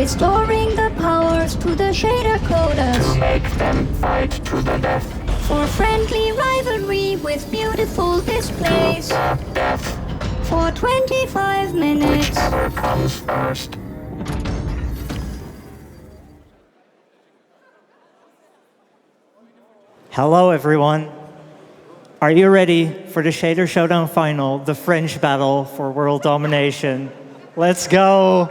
restoring the powers to the shader coders. To make them fight to the death. For friendly rivalry with beautiful displays. Death. For 25 minutes. Whichever comes first. Hello, everyone. Are you ready for the Shader Showdown final, the French battle for world domination? Let's go.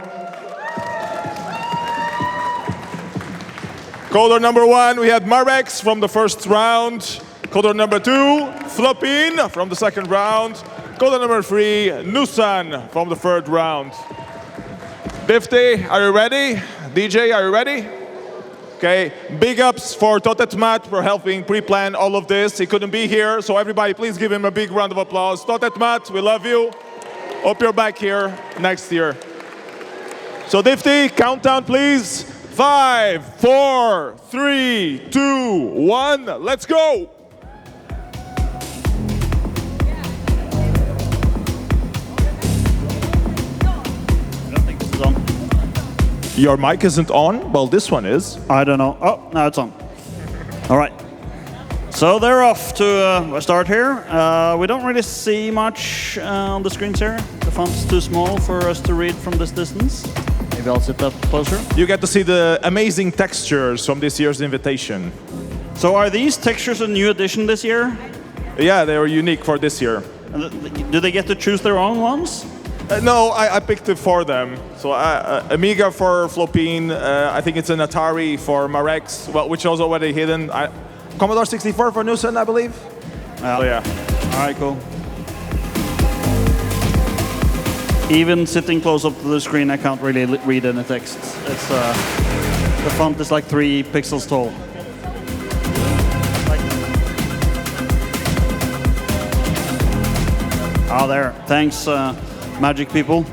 Coder number 1, we had marex from the first round. Coder number 2, DrFlopine from the second round. Coder number 3, NuSan from the third round. Difty, are you ready? DJ, are you ready? Okay, big ups for Totetmat for helping pre-plan all of this. He couldn't be here, so everybody please give him a big round of applause. Totetmat, we love you. Hope you're back here next year. So Difty, countdown please. 5, 4, 3, 2, 1, let's go! I don't think this is on. Your mic isn't on? Well, this one is. I don't know. Oh, now it's on. All right. So they're off to start here. We don't really see much on the screens here. The font's too small for us to read from this distance. Maybe I'll sit up closer. You get to see the amazing textures from this year's invitation. So are these textures a new addition this year? Yeah, they were unique for this year. Do they get to choose their own ones? No, I picked it for them. So Amiga for DrFlopine, I think it's an Atari for marex, well, which is already hidden. Commodore 64 for NuSan, I believe. So yeah. All right, cool. Even sitting close up to the screen, I can't really read any text. It's the font is like 3 pixels tall. Oh, there. Thanks, magic people.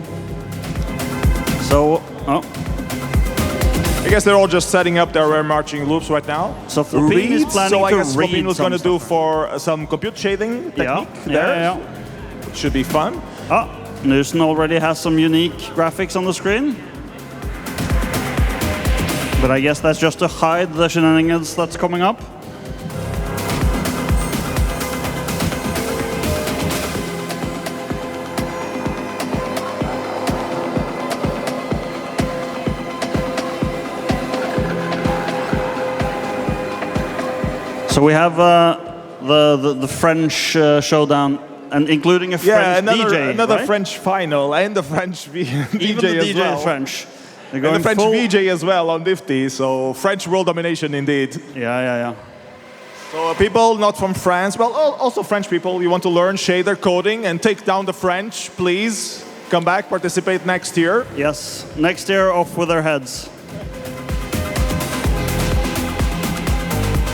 So, I guess they're all just setting up their marching loops right now. So DrFlopine is planning so I to guess read DrFlopine was going to some do for some compute shading technique there. Yeah. Which should be fun. Oh, NuSan already has some unique graphics on the screen. But I guess that's just to hide the shenanigans that's coming up. So we have the French showdown, and including a French DJ, another right? French final, and the French Even DJ the as DJ well. is French. And the French VJ as well on Difty, so French world domination indeed. Yeah. So people not from France, well, also French people, you want to learn shader coding and take down the French, please come back, participate next year. Yes, next year off with their heads.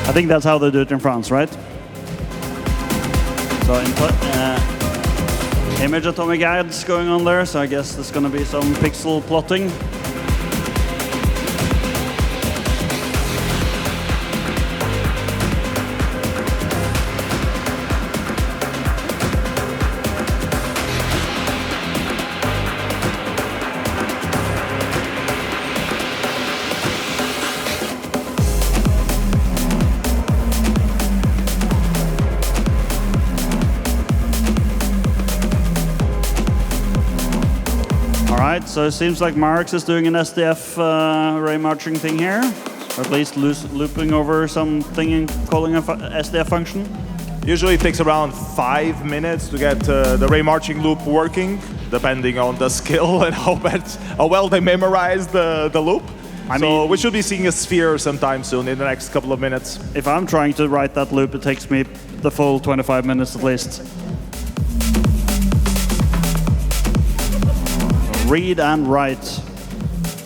I think that's how they do it in France, right? So image atomic ads going on there, so I guess there's going to be some pixel plotting. So it seems like marex is doing an SDF array marching thing here, or at least looping over something and calling a SDF function. Usually it takes around 5 minutes to get the array marching loop working, depending on the skill and how well they memorize the loop. So we should be seeing a sphere sometime soon in the next couple of minutes. If I'm trying to write that loop, it takes me the full 25 minutes at least. Read and write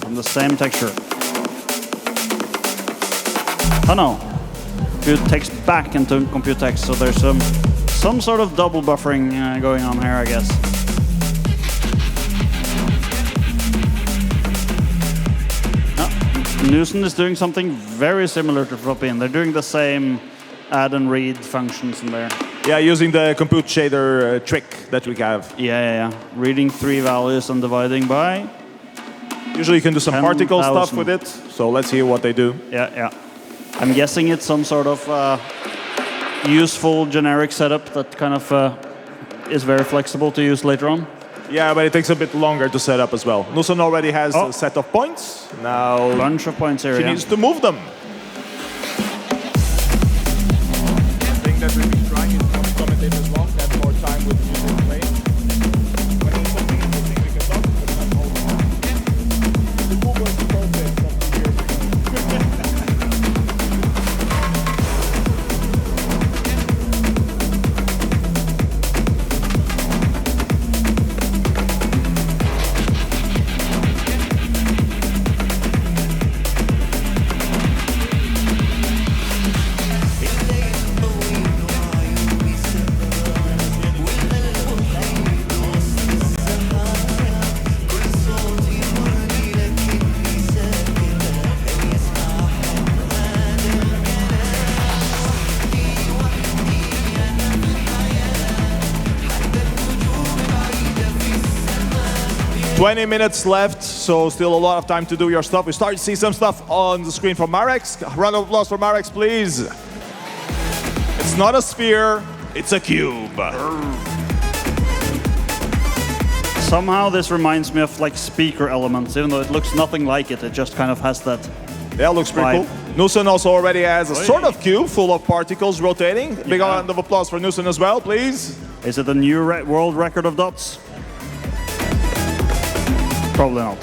on the same texture. Oh no, compute text back into compute text, so there's some sort of double buffering going on here, I guess. NuSan is doing something very similar to DrFlopine. They're doing the same add and read functions in there. Yeah, using the compute shader trick that we have. Yeah. Reading 3 values and dividing by. Usually you can do some particle stuff 10,000. with it. So let's hear what they do. Yeah, yeah. I'm guessing it's some sort of useful generic setup that kind of is very flexible to use later on. Yeah, but it takes a bit longer to set up as well. NuSan already has a set of points. Now Bunch of points here. she Yeah. needs to move them. The thing that we've been trying is not commentate as long, have more time with music playing. When it's something interesting we can talk, but not all the time. The move was perfect from 2 years ago. 20 minutes left, so still a lot of time to do your stuff. We start to see some stuff on the screen from Marex. Round of applause for Marex, please. It's not a sphere, it's a cube. Somehow this reminds me of like speaker elements, even though it looks nothing like it. It just kind of has that. Yeah, looks pretty cool. NuSan also already has a sort of cube full of particles rotating. Big round of applause for NuSan as well, please. Is it a new world record of dots? Probably not.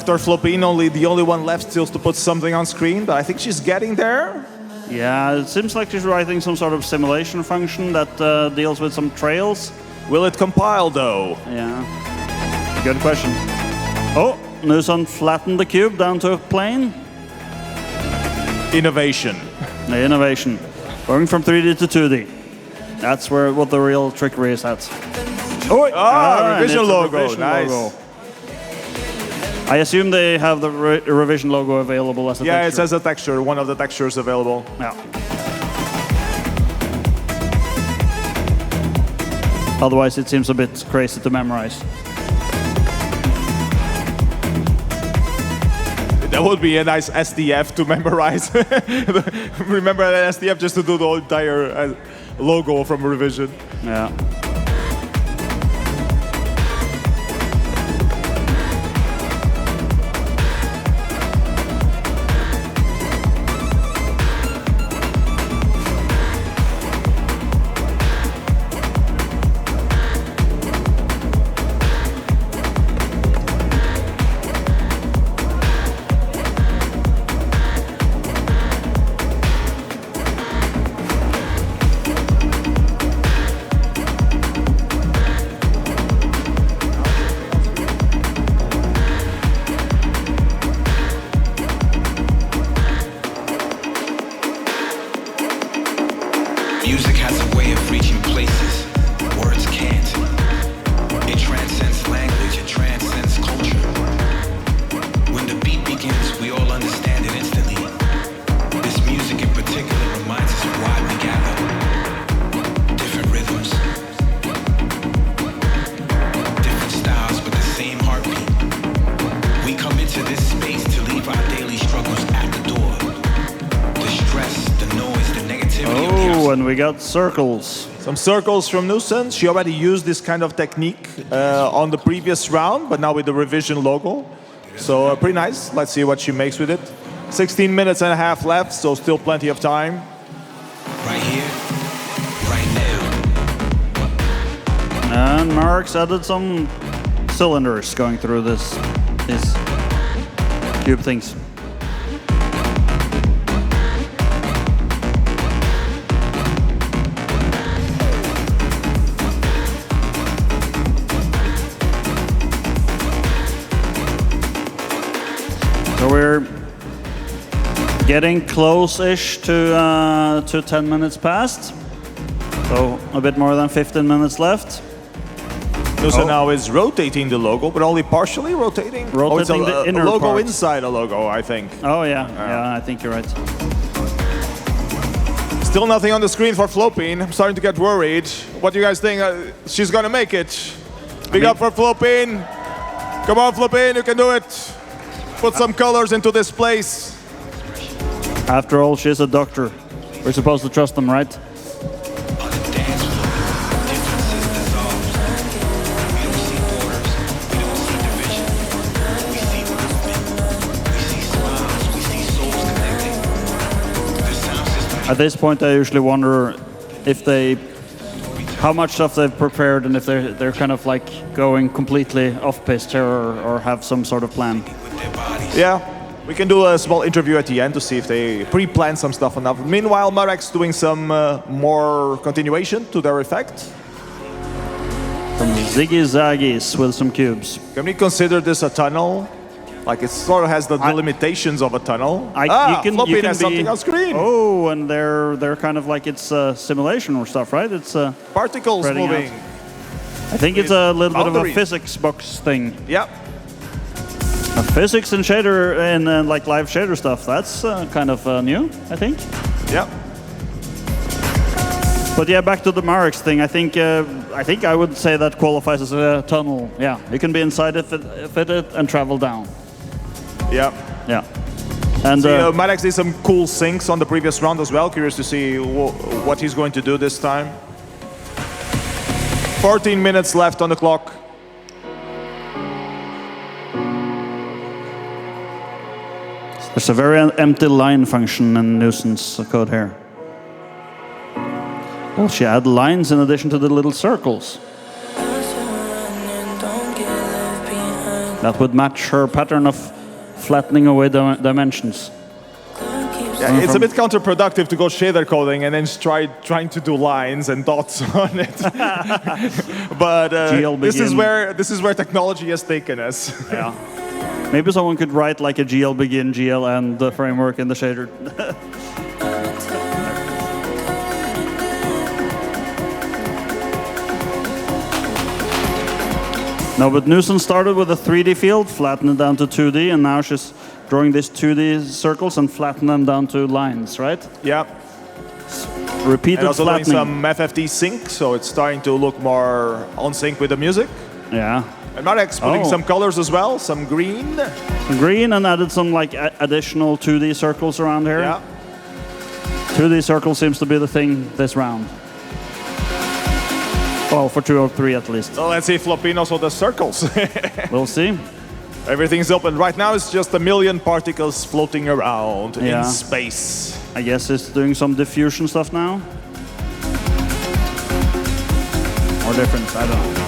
DrFlopine, the only one left still to put something on screen, but I think she's getting there. Yeah, it seems like she's writing some sort of simulation function that deals with some trails. Will it compile though? Yeah, good question. Oh, NuSan flattened the cube down to a plane. Innovation. The innovation. Going from 3D to 2D. That's what the real trickery is at. Oh, revision logo, nice. Logo. I assume they have the revision logo available as a texture. Yeah, it says a texture, one of the textures available. Yeah. Otherwise, it seems a bit crazy to memorize. That would be a nice SDF to memorize. Remember an SDF just to do the entire logo from revision. Yeah. Music has a way of reaching places words can't. It transcends language, it transcends culture. When the beat begins, we all understand it instantly. This music in particular reminds us of why we gather. Different rhythms, different styles, but the same heartbeat. We come into this space to leave our daily struggles at the door. The stress, the noise, the negativity. Oh, and we got circles. Some circles from NuSan. She already used this kind of technique on the previous round, but now with the revision logo. So pretty nice. Let's see what she makes with it. 16 minutes and a half left, so still plenty of time. Right here, right now. And Marex added some cylinders going through these cube things. Getting close-ish to 10 minutes past. So a bit more than 15 minutes left. NuSan now is rotating the logo, but only partially rotating. Rotating it's the inner a logo parts. inside a logo, I think. Oh yeah, I think you're right. Still nothing on the screen for Flopine. I'm starting to get worried. What do you guys think? She's gonna make it. Big up for Flopine. Come on, Flopine, you can do it. Put some colors into this place. After all, she's a doctor. We're supposed to trust them, right? On the dance floor, differences dissolve. We don't see borders, we don't see division. We see movement, we see smiles, we see souls connecting. The sound system. At this point, I usually wonder if how much stuff they've prepared and if they're kind of like going completely off piste here or have some sort of plan. With their bodies. Yeah, we can do a small interview at the end to see if they pre-plan some stuff enough. Meanwhile, marex doing some more continuation to their effect. Some ziggy-zaggies with some cubes. Can we consider this a tunnel? Like it sort of has the limitations of a tunnel. Flopine has something on screen. Oh, and they're kind of like it's simulation or stuff, right? It's Particles spreading moving. out. I think it's a little bit of a boundaries. physics box thing. Yeah. Physics and shader and like live shader stuff. That's kind of new, I think. Yeah. But yeah, back to the marex thing. I think I would say that qualifies as a tunnel. Yeah, you can be inside it, fit it, and travel down. Yeah. Yeah. And marex did some cool syncs on the previous round as well. Curious to see what he's going to do this time. 14 minutes left on the clock. there's a very empty line function in NuSan's code here. Well, she add lines in addition to the little circles. That would match her pattern of flattening away dimensions. Yeah, it's a bit counterproductive to go shader coding and then trying to do lines and dots on it. But this is where technology has taken us. Yeah. Maybe someone could write like a GL begin, GL end framework in the shader. No, but NuSan started with a 3D field, flattened it down to 2D, and now she's drawing these 2D circles and flatten them down to lines, right? Yeah. Repeated and also flattening. doing some FFT sync, so it's starting to look more on sync with the music. Yeah. And marex putting some colors as well, some green. Green, and added some like additional 2D circles around here. Yeah. 2D circle seems to be the thing this round. Well, for 2 or 3 at least. So let's see if Flopine also does circles. We'll see. Everything's open. Right now it's just a million particles floating around in space. I guess it's doing some diffusion stuff now. Or different, I don't know.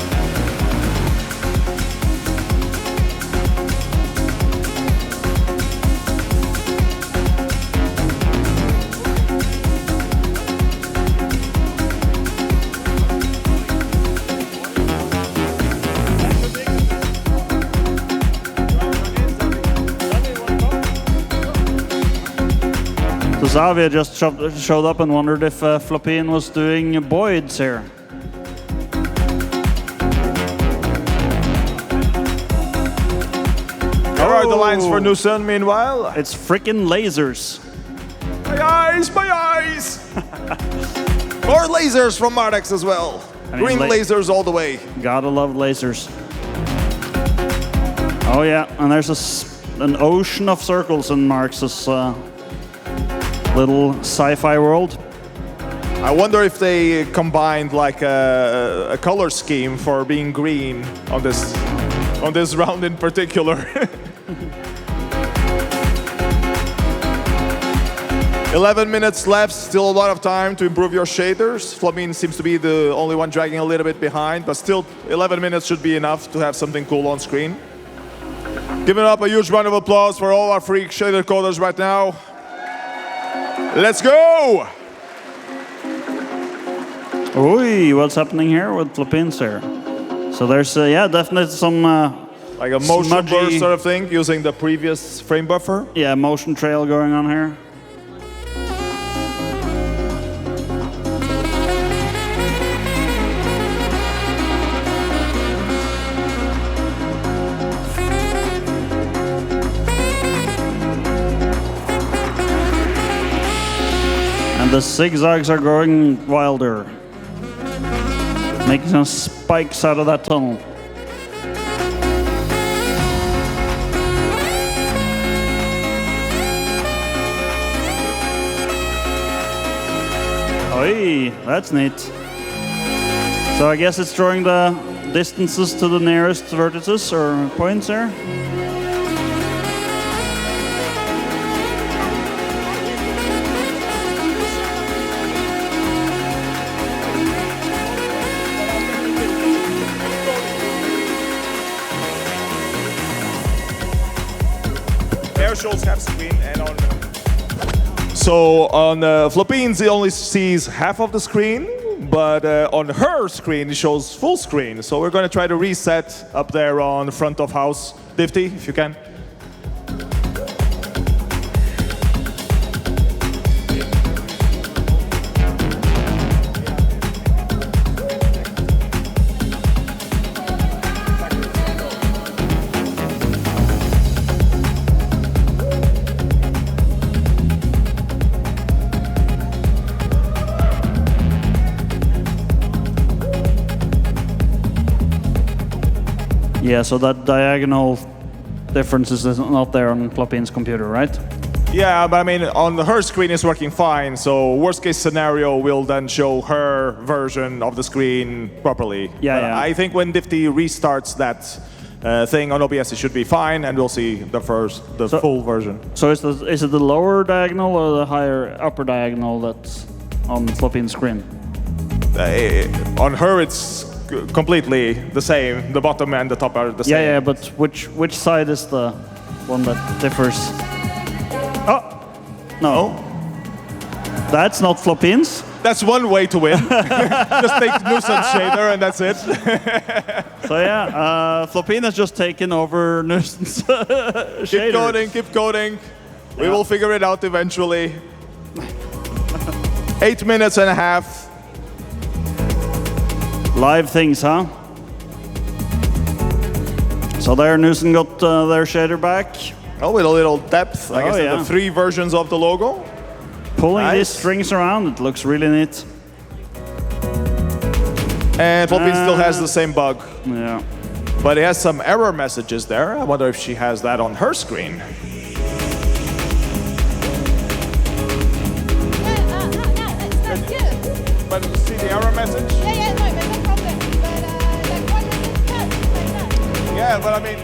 Xavier just showed up and wondered if Flopine was doing Boyd's here. Here are the lines for NuSan, meanwhile. It's frickin' lasers. My eyes, my eyes! More lasers from marex as well. Green lasers all the way. Gotta love lasers. Oh yeah, and there's an ocean of circles in marex's little sci-fi world. I wonder if they combined like a color scheme for being green on this round in particular. 11 minutes left, still a lot of time to improve your shaders. Flopine seems to be the only one dragging a little bit behind, but still 11 minutes should be enough to have something cool on screen. Giving up a huge round of applause for all our freak shader coders right now. Let's go! Oi, what's happening here with Flopines here? So there's, yeah, definitely some... like a motion burst sort of thing, using the previous frame buffer. Yeah, motion trail going on here. The zigzags are growing wilder. Making some spikes out of that tunnel. Oi, that's neat. So I guess it's drawing the distances to the nearest vertices or points there. Air shows half screen and on. So on Flopine's, it only sees half of the screen, but on her screen, it shows full screen. So we're going to try to reset up there on front of house. Divty, if you can. Yeah, so that diagonal difference is not there on Flopine's computer, right? Yeah, but I mean, on her screen it's working fine. So worst case scenario will then show her version of the screen properly. Yeah. I think when Divty restarts that thing on OBS, it should be fine, and we'll see the full version. So is it the lower diagonal or the higher upper diagonal that's on Flopine's screen? On her, it's completely the same. The bottom and the top are the same. Yeah, but which side is the one that differs? Oh, no. That's not Flopine's. That's one way to win. Just take NuSan shader and that's it. So yeah, Flopine has just taken over NuSan's shader. Keep coding. We will figure it out eventually. 8 minutes and a half. Live things, huh? So there, NuSan got their shader back. Oh, with a little depth. I guess yeah. the 3 versions of the logo. Pulling these strings around, it looks really neat. And Floppy still has the same bug. Yeah. But it has some error messages there. I wonder if she has that on her screen. That's good. But see the error message? Yeah, no problem. But like one minute like that. Yeah, but I mean...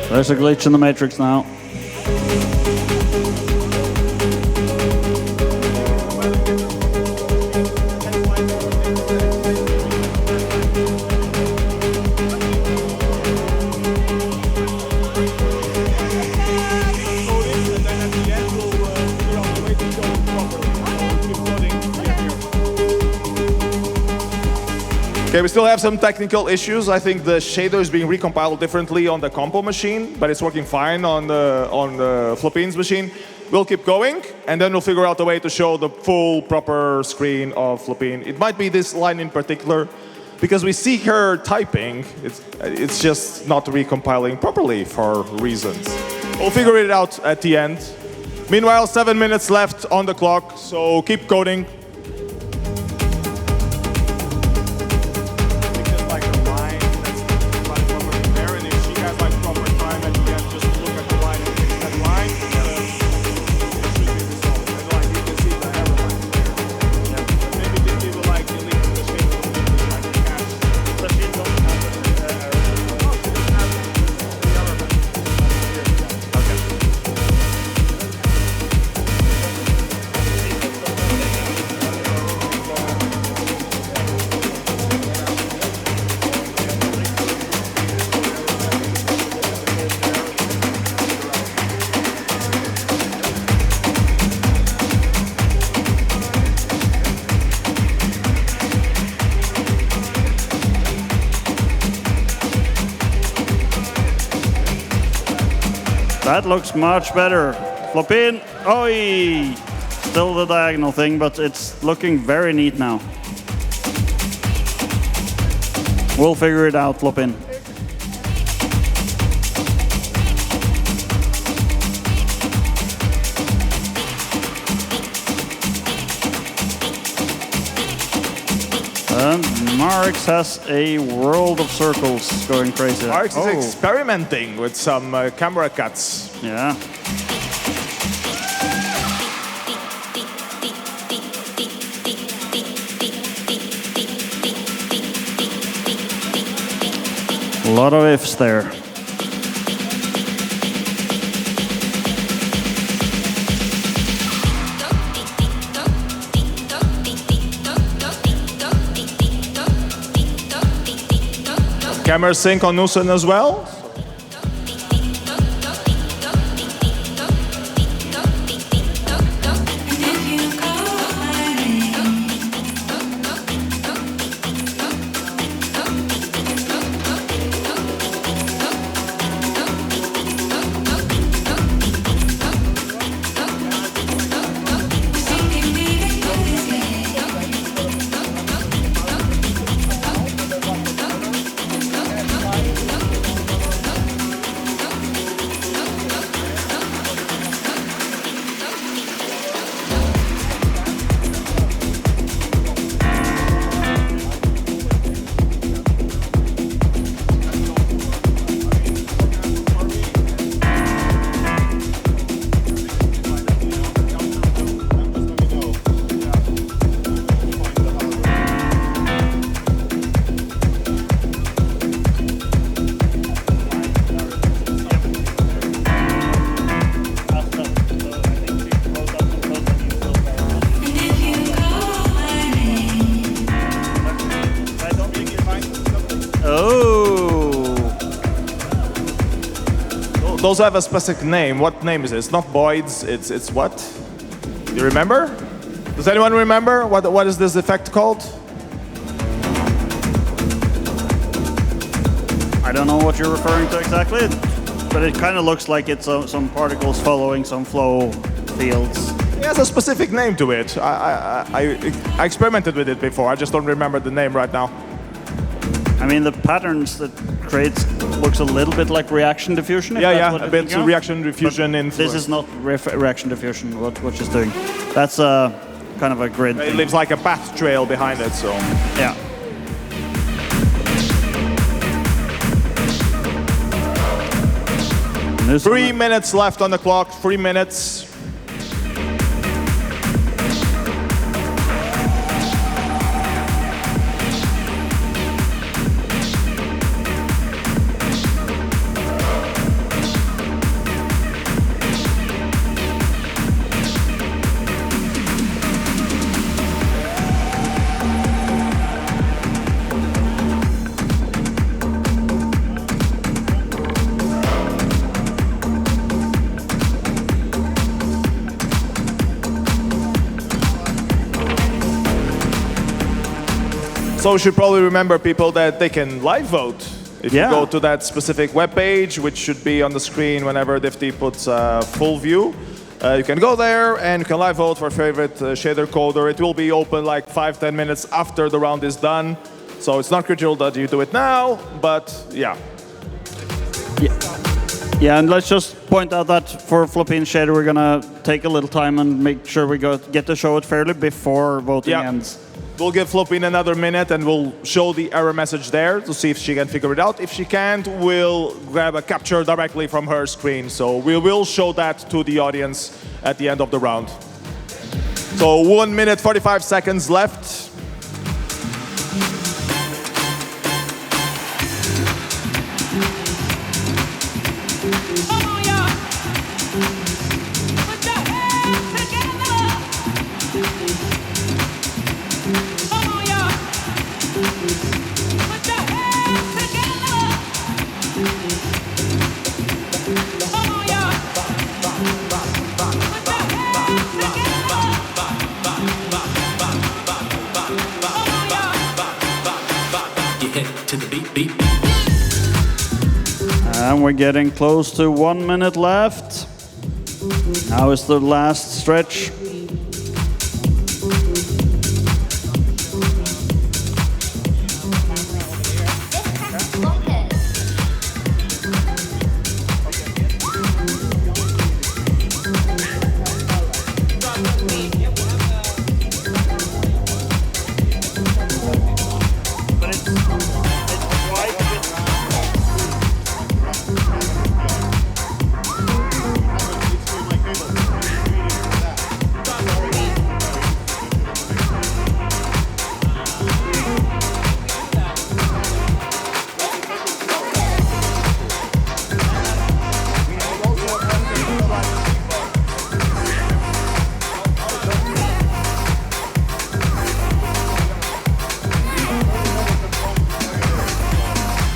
There's a glitch in the matrix now. Okay, we still have some technical issues. I think the shader is being recompiled differently on the compo machine, but it's working fine on the Flopine's machine. We'll keep going, and then we'll figure out a way to show the full proper screen of Flopine. It might be this line in particular, because we see her typing. It's just not recompiling properly for reasons. We'll figure it out at the end. Meanwhile, 7 minutes left on the clock, so keep coding. That looks much better. Flopine, oi! Still the diagonal thing, but it's looking very neat now. We'll figure it out, Flopine. And Marex has a world of circles going crazy. Marex is experimenting with some camera cuts. Yeah. A lot of ifs there. Camera sync on NuSan as well. Those have a specific name. What name is it? It's not Boyd's. It's what? You remember? Does anyone remember what is this effect called? I don't know what you're referring to exactly, but it kind of looks like it's some particles following some flow fields. It has a specific name to it. I experimented with it before. I just don't remember the name right now. I mean, the patterns that creates looks a little bit like reaction diffusion. Yeah, a bit reaction diffusion in. This is not reaction diffusion. What she's doing, that's kind of a grid. It leaves like a path trail behind it. So yeah. There's 3 minutes left on the clock. 3 minutes. So you should probably remember, people, that they can live vote. If you go to that specific web page, which should be on the screen whenever Difty puts full view, you can go there and you can live vote for favorite shader coder. It will be open like 5-10 minutes after the round is done. So it's not critical that you do it now, but yeah. Yeah, and let's just point out that for Flopine Shader, we're gonna take a little time and make sure we get to show it fairly before voting ends. We'll give Flopine another minute and we'll show the error message there to see if she can figure it out. If she can't, we'll grab a capture directly from her screen. So we will show that to the audience at the end of the round. So 1 minute, 45 seconds left. And we're getting close to 1 minute left. Now is the last stretch.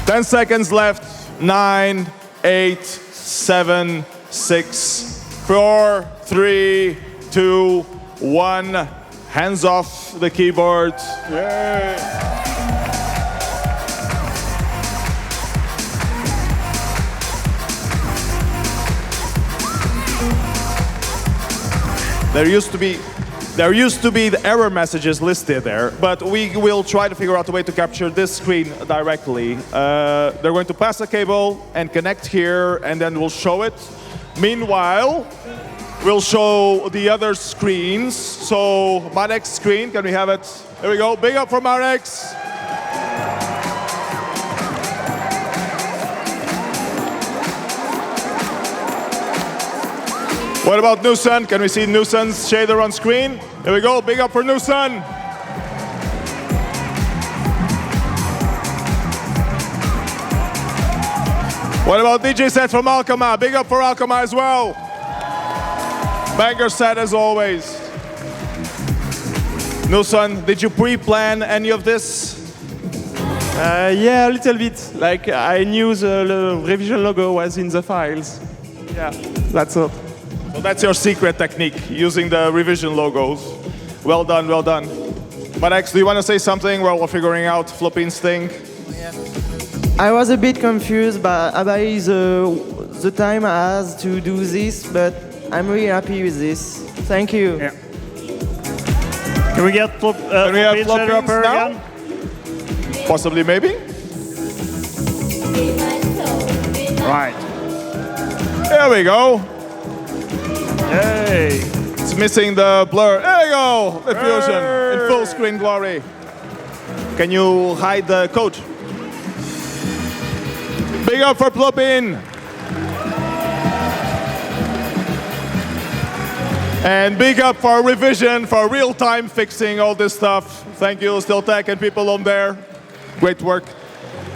10 seconds left. 9, 8, 7, 6, 4, 3, 2, 1. Hands off the keyboard. Yay. There used to be the error messages listed there, but we will try to figure out a way to capture this screen directly. They're going to pass a cable and connect here, and then we'll show it. Meanwhile, we'll show the other screens. So marex screen, can we have it? There we go. Big up for marex. What about NuSan? Can we see NuSan's shader on screen? There we go. Big up for NuSan. What about DJ set from Alkama? Big up for Alkama as well. Banger set as always. NuSan, did you pre-plan any of this? Yeah, a little bit. Like I knew the revision logo was in the files. Yeah, that's it. So that's your secret technique, using the revision logos. Well done, well done. marex, do you want to say something while we're figuring out Flopine's thing? I was a bit confused about the time I had to do this, but I'm really happy with this. Thank you. Yeah. Can we get Can we have Flopines Flopines now? again? Possibly, maybe? Right. There we go. Hey. It's missing the blur. There you go. The fusion in full screen glory. Can you hide the code? Big up for Flopine. And big up for revision, for real-time fixing all this stuff. Thank you, StillTech and people on there. Great work.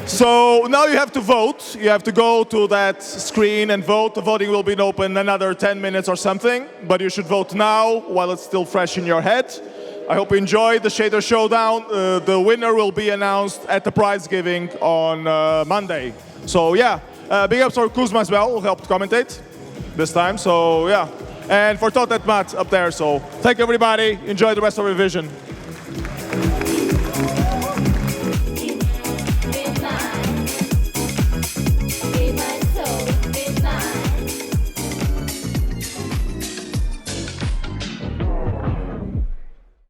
So now you have to vote. You have to go to that screen and vote. The voting will be open another 10 minutes or something, but you should vote now while it's still fresh in your head. I hope you enjoyed the Shader Showdown. The winner will be announced at the prize giving on Monday. So yeah, big ups for Kuzma as well, who helped commentate this time. So yeah, and for Todd and Matt up there. So thank you everybody. Enjoy the rest of revision.